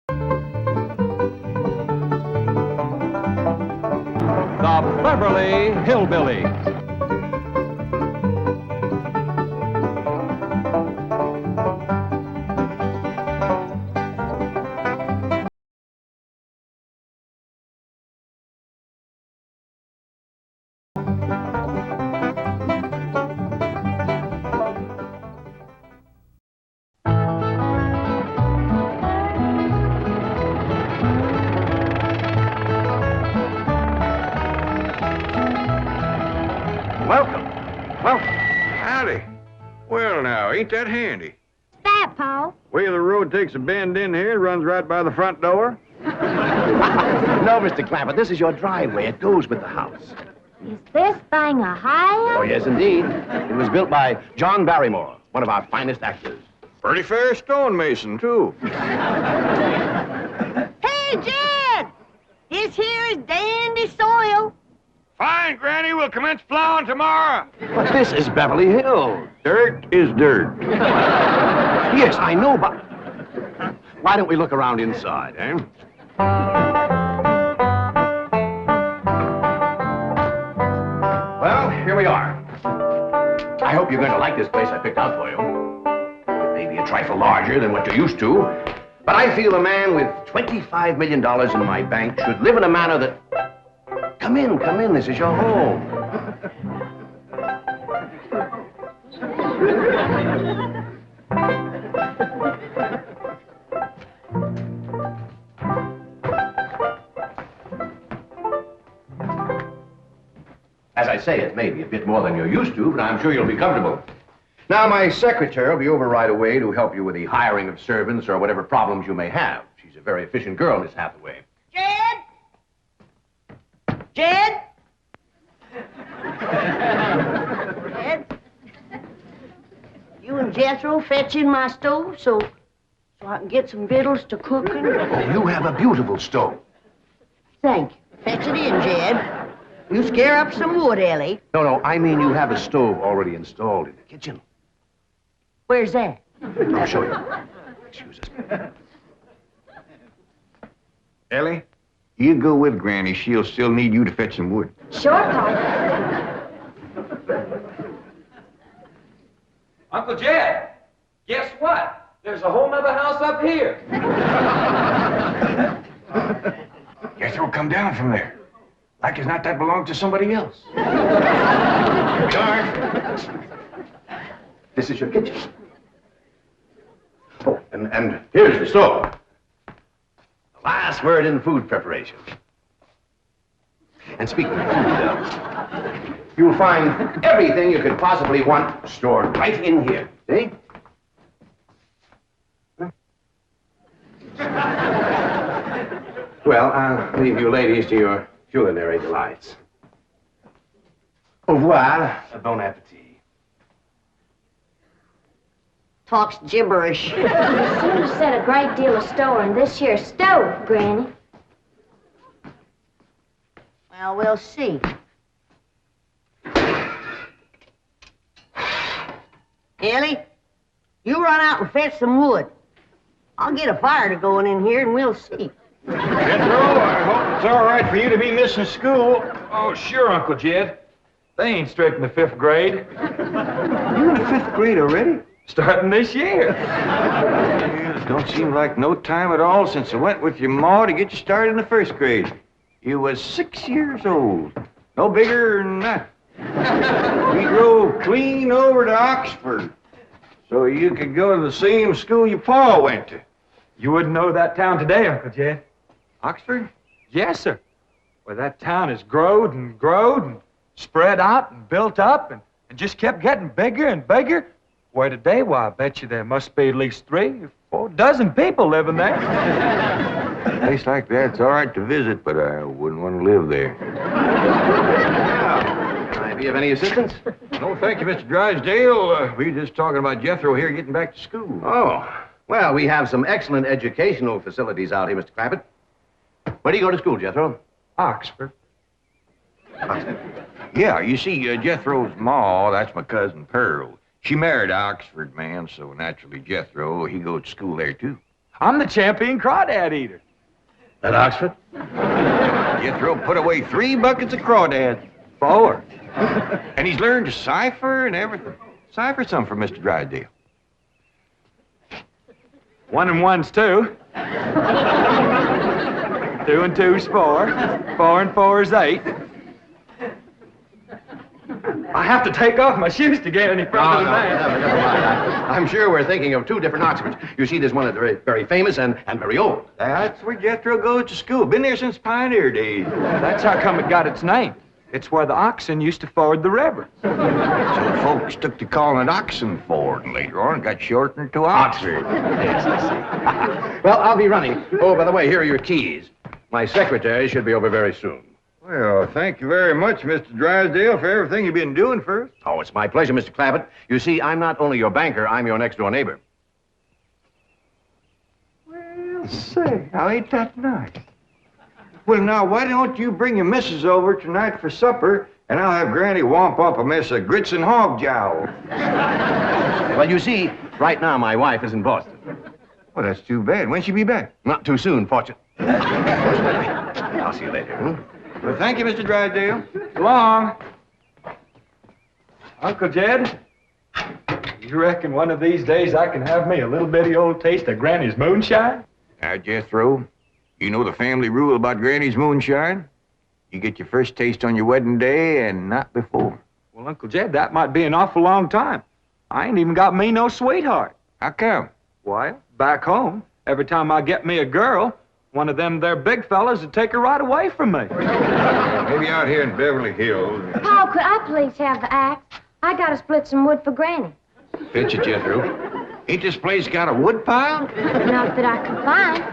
The Beverly Hillbillies. Welcome. Howdy. Well, now, ain't that handy? That, Pa? Way the road takes a bend in here, runs right by the front door. No, Mr. Clampett, this is your driveway. It goes with the house. Is this thing a high? Oh, yes, indeed. It was built by John Barrymore, one of our finest actors. Pretty fair stonemason, too. Hey, Jed! This here is dandy soil. Fine, Granny. We'll commence plowing tomorrow. But this is Beverly Hills. Dirt is dirt. Yes, I know, but why don't we look around inside, eh? Well, here we are. I hope you're going to like this place I picked out for you. It may be a trifle larger than what you're used to, but I feel a man with $25 million in my bank should live in a manner that... Come in, this is your home. As I say, it may be a bit more than you're used to, but I'm sure you'll be comfortable. Now, my secretary will be over right away to help you with the hiring of servants or whatever problems you may have. She's a very efficient girl, Miss Hathaway. Jed? Jed? Jed? You and Jethro fetching my stove so I can get some victuals to cooking? Oh, you have a beautiful stove. Thank you. Fetch it in, Jed. You scare up some wood, Ellie. No, I mean you have a stove already installed in the kitchen. Where's that? I'll show you. Excuse us. Ellie, you go with Granny. She'll still need you to fetch some wood. Sure, Pa. Uncle Jed, guess what? There's a whole nother house up here. Jethro, come down from there. Like as not that belonged to somebody else. George. This is your kitchen. Oh, and here's the stove. The last word in food preparation. And speaking of food, you'll find everything you could possibly want stored right in here. See? Well, I'll leave you ladies to your culinary delights. Au revoir, bon appetit. Talks gibberish. You seem to set a great deal of store in this here stove, Granny. Well, we'll see. Ellie, you run out and fetch some wood. I'll get a fire to going in here and we'll see. Jethro, I hope it's all right for you to be missing school. Oh, sure, Uncle Jed. They ain't straight in the 5th grade. You're in the 5th grade already? Starting this year. Yeah, it don't seem like no time at all since I went with your ma to get you started in the 1st grade. You was 6 years old. No bigger than that. We drove clean over to Oxford so you could go to the same school your pa went to. You wouldn't know that town today, Uncle Jed. Oxford? Yes, sir. Well, that town has growed and spread out and built up and just kept getting bigger and bigger. Why, today, why, I bet you there must be at least 3 or 4 dozen people living there. A place like that's all right to visit, but I wouldn't want to live there. Can I be of any assistance? No, thank you, Mr. Drysdale. We were just talking about Jethro here getting back to school. Oh, well, we have some excellent educational facilities out here, Mr. Clampett. Where do you go to school, Jethro? Oxford. Yeah, you see, Jethro's ma, that's my cousin Pearl. She married an Oxford man, so naturally Jethro, he goes to school there, too. I'm the champion crawdad eater. At Oxford? Jethro put away 3 buckets of crawdads. 4. And he's learned to cipher and everything. Cipher some for Mr. Drysdale. 1 and 1's 2. 2 and 2's 4. 4 and 4's 8. I have to take off my shoes to get any further than that. Never mind. I'm sure we're thinking of 2 different Oxfords. You see, there's one that's very, very famous and very old. That's where Jethro goes to school. Been there since pioneer days. That's how come it got its name. It's where the oxen used to ford the river. So folks took to calling it Oxenford, and later on it got shortened to Oxford. Yes, I see. Well, I'll be running. Oh, by the way, here are your keys. My secretary should be over very soon. Well, thank you very much, Mr. Drysdale, for everything you've been doing for us. Oh, it's my pleasure, Mr. Clappett. You see, I'm not only your banker, I'm your next-door neighbor. Well, say, now ain't that nice? Well, now, why don't you bring your missus over tonight for supper, and I'll have Granny womp up a mess of grits and hog jowl. Well, you see, right now my wife is in Boston. Well, that's too bad. When'll she be back? Not too soon, fortunately. I'll see you later. Well, thank you, Mr. Drysdale. So long. Uncle Jed, you reckon one of these days I can have me a little bitty old taste of Granny's moonshine? Now, Jethro, you know the family rule about Granny's moonshine? You get your first taste on your wedding day and not before. Well, Uncle Jed, that might be an awful long time. I ain't even got me no sweetheart. How come? Why, back home, every time I get me a girl, one of them there big fellas would take her right away from me. Maybe out here in Beverly Hills. Paul, could I please have the axe? I gotta split some wood for Granny. Fetch it, Jethro. Ain't this place got a wood pile? Not that I could find.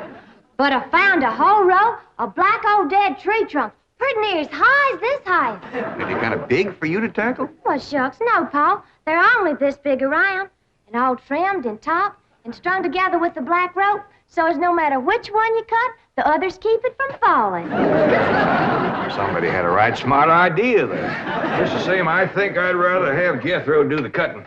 But I found a whole row of black old dead tree trunks, pretty near as high as this height. Are they kind of big for you to tackle? Well, shucks, no, Paul. They're only this big around, and all trimmed and topped and strung together with the black rope, so as no matter which one you cut, the others keep it from falling. Somebody had a right smart idea there. Just the same, I think I'd rather have Jethro do the cutting.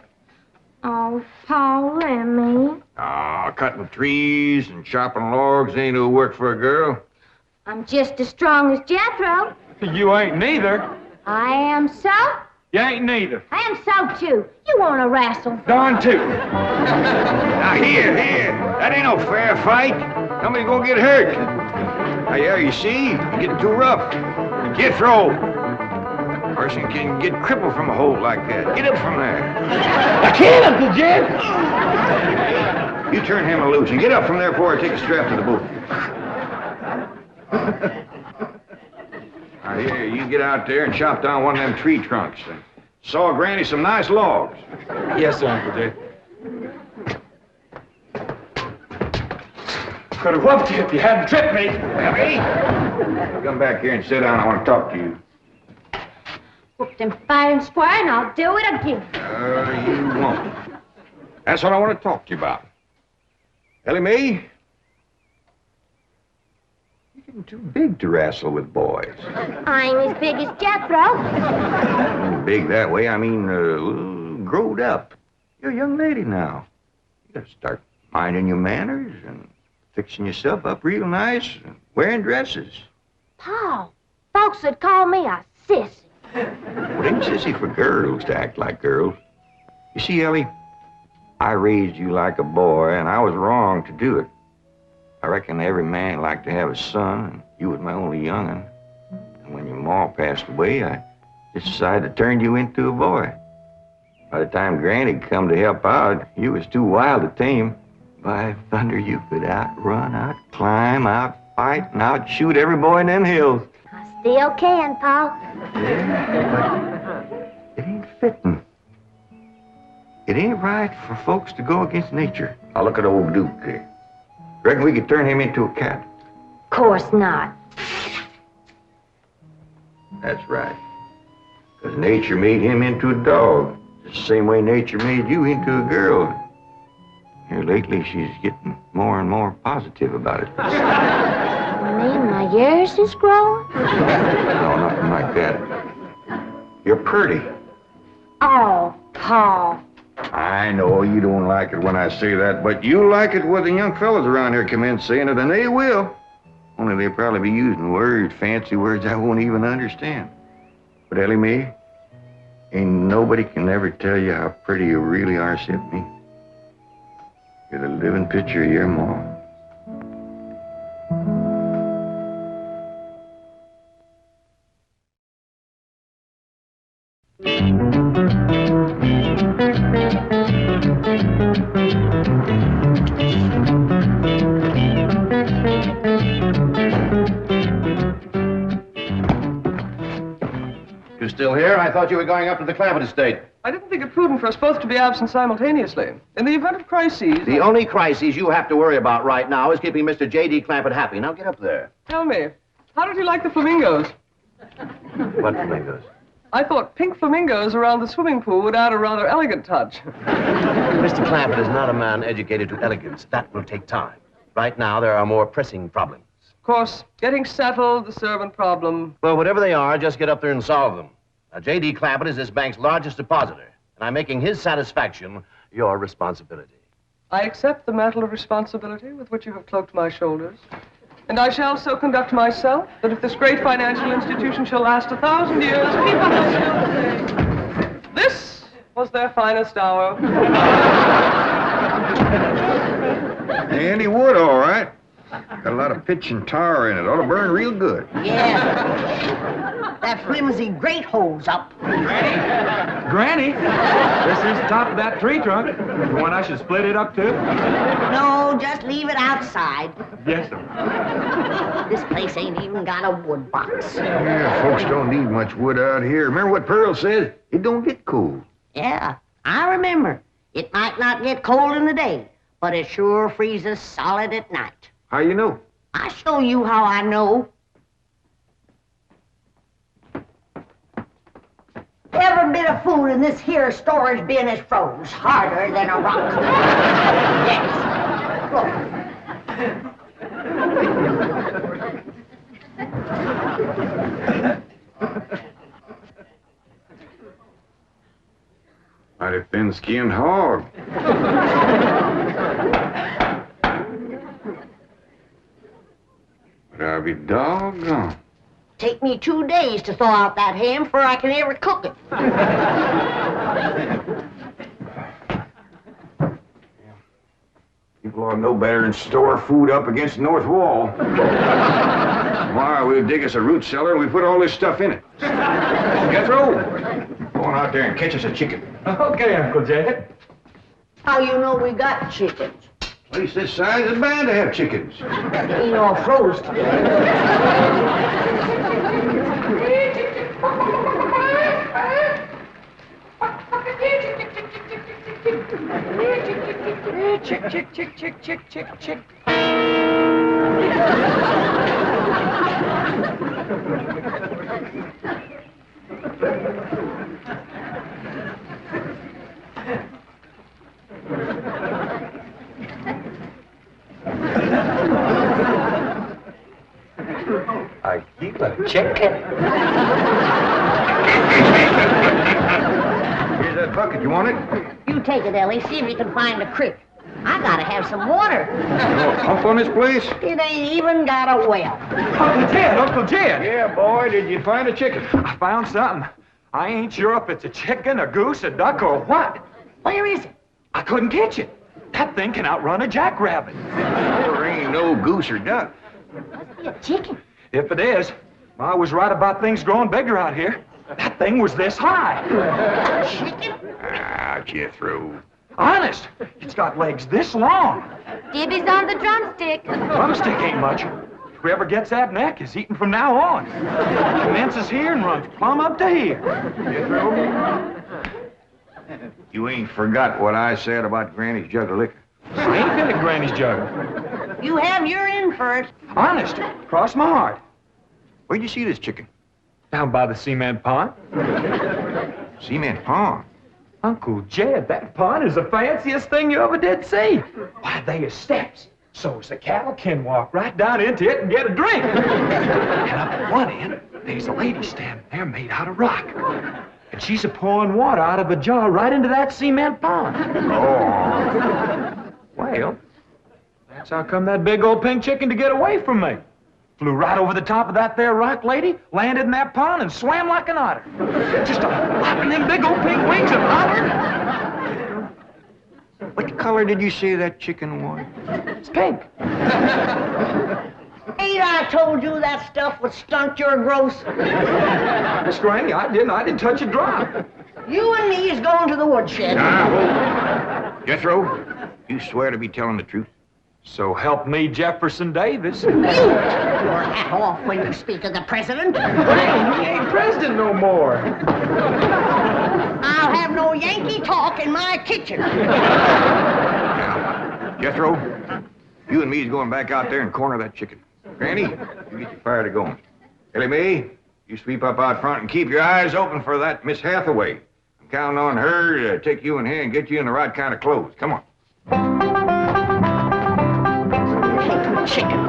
Oh, Paul, let me. Ah, cutting trees and chopping logs ain't no work for a girl. I'm just as strong as Jethro. You ain't neither. I am so. You ain't neither. I am so, too. You want to wrestle? Darn too. Now, here. That ain't no fair fight. Somebody's gonna get hurt. Now, yeah, you see? You're getting too rough. Jethro. A person can get crippled from a hole like that. Get up from there. I can't, Uncle Jed. You turn him loose and get up from there before I take a strap to the boot. Now, here, you get out there and chop down one of them tree trunks and saw Granny some nice logs. Yes, sir, Uncle Jed. Could have whooped you if you hadn't tripped me. Ellie? Come back here and sit down. I want to talk to you. Whooped him fair and square, and I'll do it again. You won't. That's what I want to talk to you about. Ellie Mae, you're getting too big to wrestle with boys. I'm as big as Jethro. I mean big that way. I mean, growed up. You're a young lady now. You got to start minding your manners and fixing yourself up real nice and wearing dresses. Paul, folks would call me a sissy. Well, it ain't sissy for girls to act like girls. You see, Ellie, I raised you like a boy, and I was wrong to do it. I reckon every man liked to have a son, and you was my only young'un. And when your ma passed away, I just decided to turn you into a boy. By the time Granny come to help out, you was too wild to tame. By thunder, you could outrun, outclimb, outfight, and outshoot every boy in them hills. I still can, Paul. Yeah, but it ain't fitting. It ain't right for folks to go against nature. Now look at old Duke there. Reckon we could turn him into a cat? Of course not. That's right. Because nature made him into a dog. Just the same way nature made you into a girl. Here lately, she's getting more and more positive about it. You mean my ears is growing? No, nothing like that. You're pretty. Oh, Paul. I know you don't like it when I say that, but you like it when the young fellas around here commence saying it, and they will. Only they'll probably be using words, fancy words I won't even understand. But Ellie Mae, ain't nobody can ever tell you how pretty you really are except me. You're the living picture of your ma. You still here? I thought you were going up to the Clampett estate. I didn't think it prudent for us both to be absent simultaneously. In the event of crises... The only crises you have to worry about right now is keeping Mr. J.D. Clampett happy. Now get up there. Tell me, how did you like the flamingos? What flamingos? I thought pink flamingos around the swimming pool would add a rather elegant touch. Mr. Clampett is not a man educated to elegance. That will take time. Right now, there are more pressing problems. Of course, getting settled, the servant problem. Well, whatever they are, just get up there and solve them. Now, J.D. Clampett is this bank's largest depositor, and I'm making his satisfaction your responsibility. I accept the mantle of responsibility with which you have cloaked my shoulders. And I shall so conduct myself that if this great financial institution shall last 1,000 years, people will still say, this was their finest hour. Handy wood, all right. Got a lot of pitch and tar in it. Ought to burn real good. Yeah. That flimsy grate holds up. Granny, this is the top of that tree trunk. You want I should split it up too? No, just leave it outside. Yes, sir. This place ain't even got a wood box. Yeah, folks don't need much wood out here. Remember what Pearl said? It don't get cold. Yeah, I remember. It might not get cold in the day, but it sure freezes solid at night. How you know? I'll show you how I know. Every bit of food in this here storage bin is froze harder than a rock. Yes. Mighty thin-skinned hog. But I'll be doggone. Take me 2 days to thaw out that ham before I can ever cook it. People ought to know better than store food up against the north wall. Tomorrow we'll dig us a root cellar and we put all this stuff in it. Jethro, go on out there and catch us a chicken. Okay, Uncle Jed. How you know we got chickens? Place this size is bound to have chickens. They ain't all froze today. Chick, chick, chick, chick, chick, chick, chick. I keep a chicken. Here's that bucket. You want it? You take it, Ellie. See if you can find a creek. I gotta have some water. You want a pump on this place? It ain't even got a well. Uncle Jed, Uncle Jed. Yeah, boy, did you find a chicken? I found something. I ain't sure if it's a chicken, a goose, a duck, or what. Where is it? I couldn't catch it. That thing can outrun a jackrabbit. There ain't no goose or duck. Must be a chicken. If it is, I was right about things growing bigger out here. That thing was this high. Chicken? Ah, Jethro. Honest, it's got legs this long. Gibby's on the drumstick. Drumstick ain't much. Whoever gets that neck is eating from now on. Commences here and runs plumb up to here. Jethro? You ain't forgot what I said about Granny's jug of liquor. I ain't been at Granny's jug. You have your in for it. Honest, cross my heart. Where'd you see this chicken? Down by the cement pond. Cement pond. Uncle Jed, that pond is the fanciest thing you ever did see. Why, they are steps, so's the cattle can walk right down into it and get a drink. And up at one end, there's a lady standing there made out of rock. And she's a pouring water out of a jar right into that cement pond. Oh. Well, that's how come that big old pink chicken to get away from me. Flew right over the top of that there rock lady, landed in that pond, and swam like an otter. Just flapping them big old pink wings and hollering. What color did you say that chicken was? It's pink. Ain't I told you that stuff would stunt your growth? Miss Granny, I didn't touch a drop. You and me is going to the woodshed. Jethro, you swear to be telling the truth? So help me, Jefferson Davis. You take your hat off when you speak of the president. He ain't president no more. I'll have no Yankee talk in my kitchen. Now, Jethro, you and me is going back out there and corner that chicken. Granny, you get your fire to going. Ellie Mae, you sweep up out front and keep your eyes open for that Miss Hathaway. I'm counting on her to take you in hand and get you in the right kind of clothes. Come on. Chicken.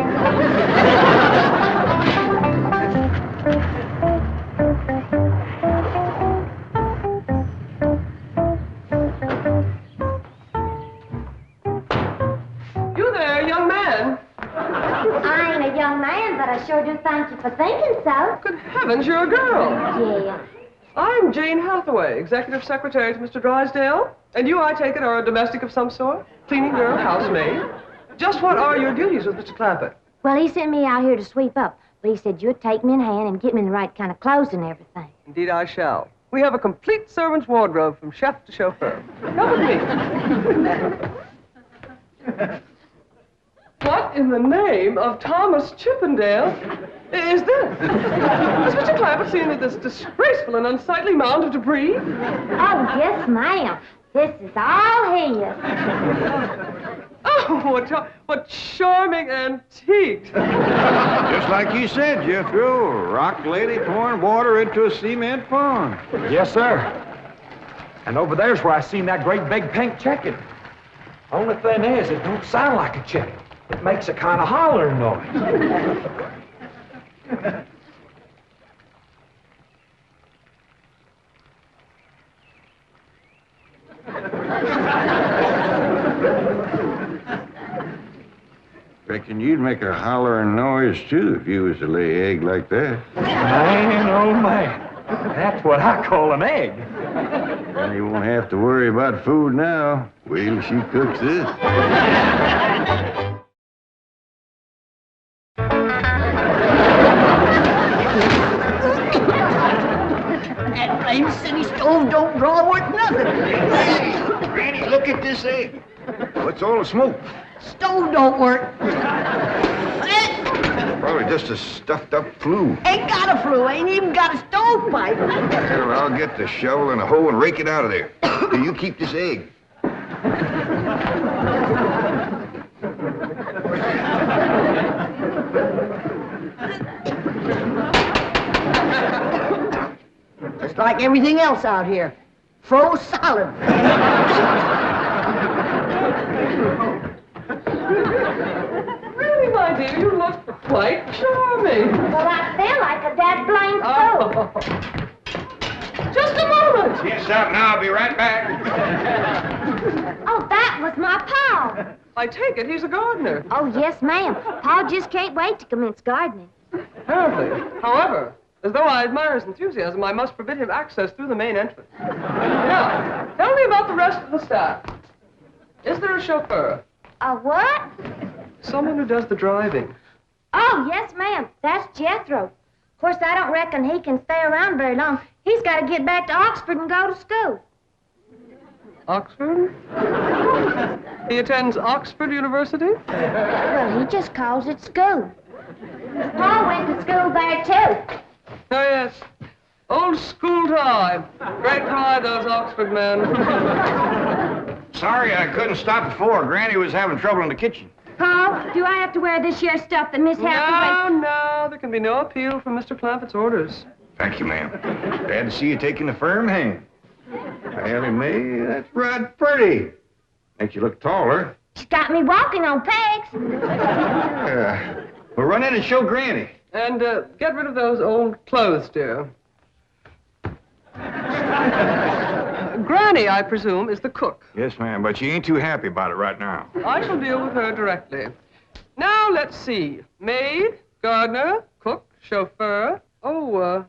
You there, young man. I ain't a young man, but I sure do thank you for thinking so. Good heavens, you're a girl. Yeah. I'm Jane Hathaway, executive secretary to Mr. Drysdale. And you, I take it, are a domestic of some sort? Cleaning girl, housemaid? Just what are your duties with Mr. Clampett? Well, he sent me out here to sweep up. But he said you'd take me in hand and get me in the right kind of clothes and everything. Indeed, I shall. We have a complete servant's wardrobe from chef to chauffeur. Come with me. What in the name of Thomas Chippendale is this? Has Mr. Clampett seen this disgraceful and unsightly mound of debris? Oh, yes, ma'am. This is all his. Oh, what charming antiques. Just like you said, Jethro, a rock lady pouring water into a cement pond. Yes, sir. And over there's where I seen that great big pink chicken. Only thing is, it don't sound like a chicken. It makes a kind of hollering noise. Reckon you'd make a hollering noise, too, if you was to lay egg like that. Man, oh, man. That's what I call an egg. And you won't have to worry about food now. Wait till she cooks this. That blame city stove don't draw worth nothing. Hey, Granny, look at this egg. What's all the smoke? Stove don't work. Probably just a stuffed-up flue. Ain't got a flue, ain't even got a stovepipe. Well, I'll get the shovel and a hoe and rake it out of there. Here, you keep this egg. Just like everything else out here. Froze solid. Really, my dear, you look quite charming. Well, I feel like a dead blamed fool. Oh. Just a moment. Yes, out now. I'll be right back. Oh, that was my Pa. I take it he's a gardener. Oh, yes, ma'am. Pa just can't wait to commence gardening. Apparently. However, as though I admire his enthusiasm, I must forbid him access through the main entrance. Now, tell me about the rest of the staff. Is there a chauffeur? A what? Someone who does the driving. Oh, yes, ma'am. That's Jethro. Of course, I don't reckon he can stay around very long. He's got to get back to Oxford and go to school. Oxford? He attends Oxford University? Well, he just calls it school. Pa went to school there, too. Oh, yes. Old school time. Great pride, those Oxford men. Sorry I couldn't stop before. Granny was having trouble in the kitchen. Pa, do I have to wear this here stuff that Miss Hathaway... No, there can be no appeal from Mr. Clampett's orders. Thank you, ma'am. Glad to see you taking the firm hand. Ellie Mae, that's right pretty. Makes you look taller. She's got me walking on pegs. We'll run in and show Granny. And get rid of those old clothes, dear. Granny, I presume, is the cook. Yes, ma'am, but she ain't too happy about it right now. I shall deal with her directly. Now, let's see. Maid, gardener, cook, chauffeur. Oh,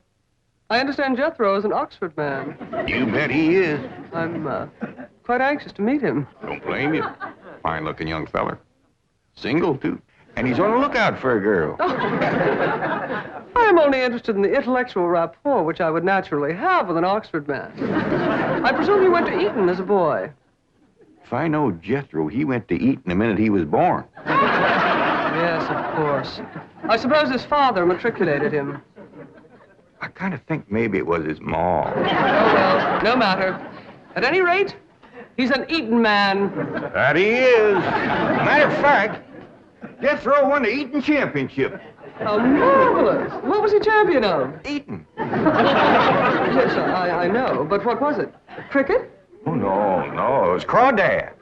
I understand Jethro is an Oxford man. You bet he is. I'm quite anxious to meet him. Don't blame you. Fine-looking young feller. Single, too. And he's on the lookout for a girl. I am only interested in the intellectual rapport which I would naturally have with an Oxford man. I presume you went to Eton as a boy. If I know Jethro, he went to Eton the minute he was born. Yes, of course. I suppose his father matriculated him. I kind of think maybe it was his ma. Oh, well, no matter. At any rate, he's an Eton man. That he is. Matter of fact, Jethro won the Eton championship. How marvelous. What was he champion of? Eton. Yes, I know. But what was it? Cricket? Oh, no, it was crawdad.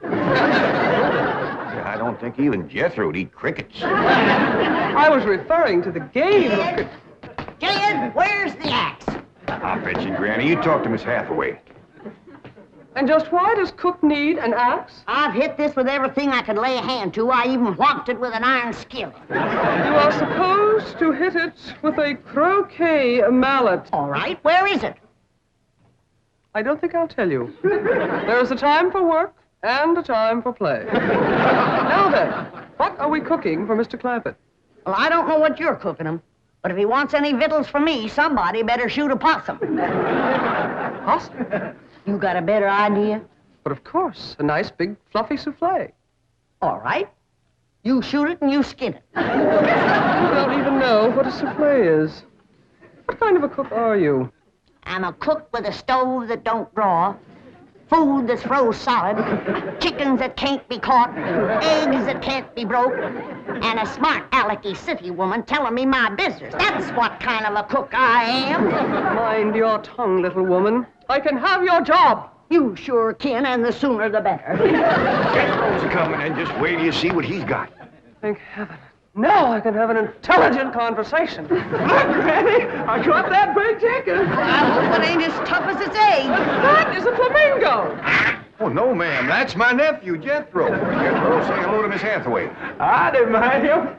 I don't think even Jethro would eat crickets. I was referring to the game of cricket. Jed, where's the axe? I'll bet you, Granny. You talk to Miss Hathaway. And just why does Cook need an axe? I've hit this with everything I could lay a hand to. I even whopped it with an iron skillet. You are supposed to hit it with a croquet mallet. All right, where is it? I don't think I'll tell you. There is a time for work and a time for play. Now then, what are we cooking for Mr. Clampett? Well, I don't know what you're cooking him, but if he wants any victuals from me, somebody better shoot a possum. Possum? You got a better idea? But of course, a nice big fluffy souffle. All right. You shoot it and you skin it. You don't even know what a souffle is. What kind of a cook are you? I'm a cook with a stove that don't draw, food that's froze solid, chickens that can't be caught, eggs that can't be broke, and a smart alecky city woman telling me my business. That's what kind of a cook I am. Mind your tongue, little woman. I can have your job. You sure can, and the sooner the better. Jethro's coming, and just wait till you see what he's got. Thank heaven. Now I can have an intelligent conversation. Look, Granny, I got that big chicken. I hope it ain't as tough as its egg. That is a flamingo. Oh, no, ma'am. That's my nephew, Jethro. Jethro, say hello to Miss Hathaway. Howdy, ma'am.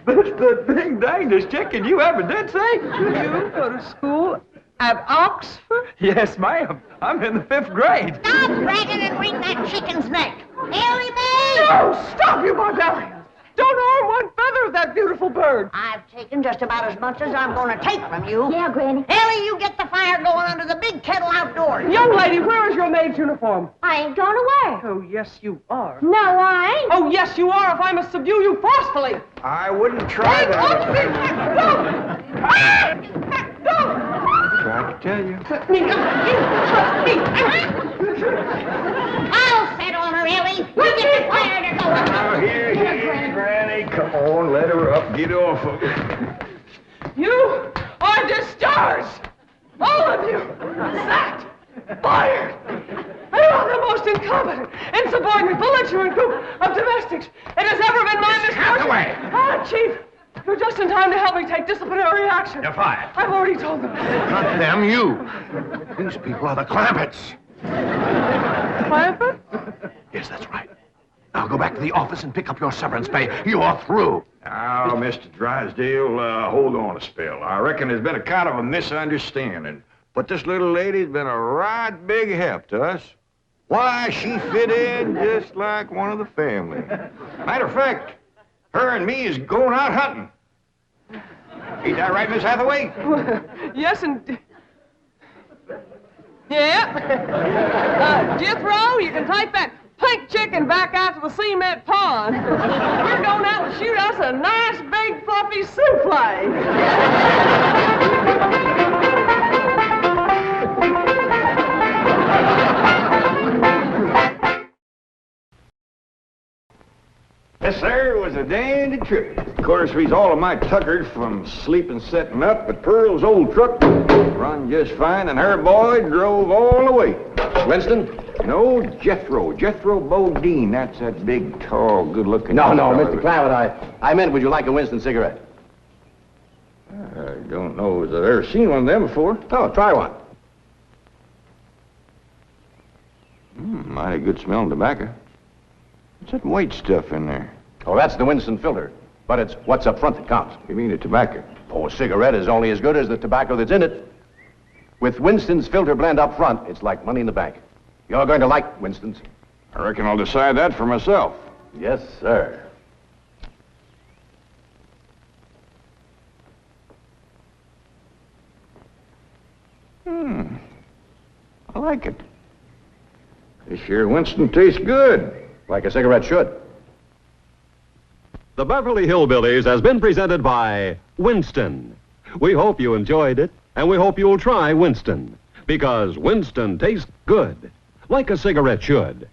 This the big dangest chicken you ever did see. You go to school at Oxford? Yes, ma'am. I'm in the 5th grade. Stop dragging and wring that chicken's neck. Ellie Mae! No, stop, you barbarians. Don't harm one feather of that beautiful bird. I've taken just about as much as I'm going to take from you. Yeah, Granny. Ellie, you get the fire going under the big kettle outdoors. Young lady, where is your maid's uniform? I ain't going to work. Oh, yes, you are. No, I ain't. Oh, yes, you are, if I must subdue you forcefully. I wouldn't try that. Tried to tell you. I'll set on her, Ellie. You get the fire to go. Now, here, Granny. Come on, let her up. Get off of it. You are discharged. All of you. Sacked. Fired. You are the most incompetent, insubordinate, belligerent group of domestics it has ever been my misfortune. Hathaway! Ah, Chief. You're just in time to help me take disciplinary action. You're fired. I've already told them. Not them, you. These people are the Clampetts. Clampett? Yes, that's right. Now go back to the office and pick up your severance pay. You are through. Now, Mr. Drysdale, hold on a spell. I reckon there's been a kind of a misunderstanding. But this little lady's been a right big help to us. Why, she fit in just like one of the family. Matter of fact, her and me is going out hunting. Ain't that right, Miss Hathaway? Yes, and... Yeah. Jethro, you can take that pink chicken back out to the cement pond. We're going out to shoot us a nice, big, fluffy souffle. Yes, sir, it was a dandy trip. Of course, we's all of my tuckered from sleeping setting up, but Pearl's old truck run just fine, and her boy drove all the way. Winston? No, Jethro. Jethro Bodine. That's that big, tall, good-looking... No, fella. Mr. Clampett, I meant, would you like a Winston cigarette? I don't know as I've ever seen one of them before. Oh, try one. Mighty good smelling tobacco. What's that white stuff in there? Oh, that's the Winston filter. But it's what's up front that counts. You mean the tobacco? Oh, a cigarette is only as good as the tobacco that's in it. With Winston's filter blend up front, it's like money in the bank. You're going to like Winston's. I reckon I'll decide that for myself. Yes, sir. I like it. This here Winston tastes good. Like a cigarette should. The Beverly Hillbillies has been presented by Winston. We hope you enjoyed it, and we hope you'll try Winston, because Winston tastes good, like a cigarette should.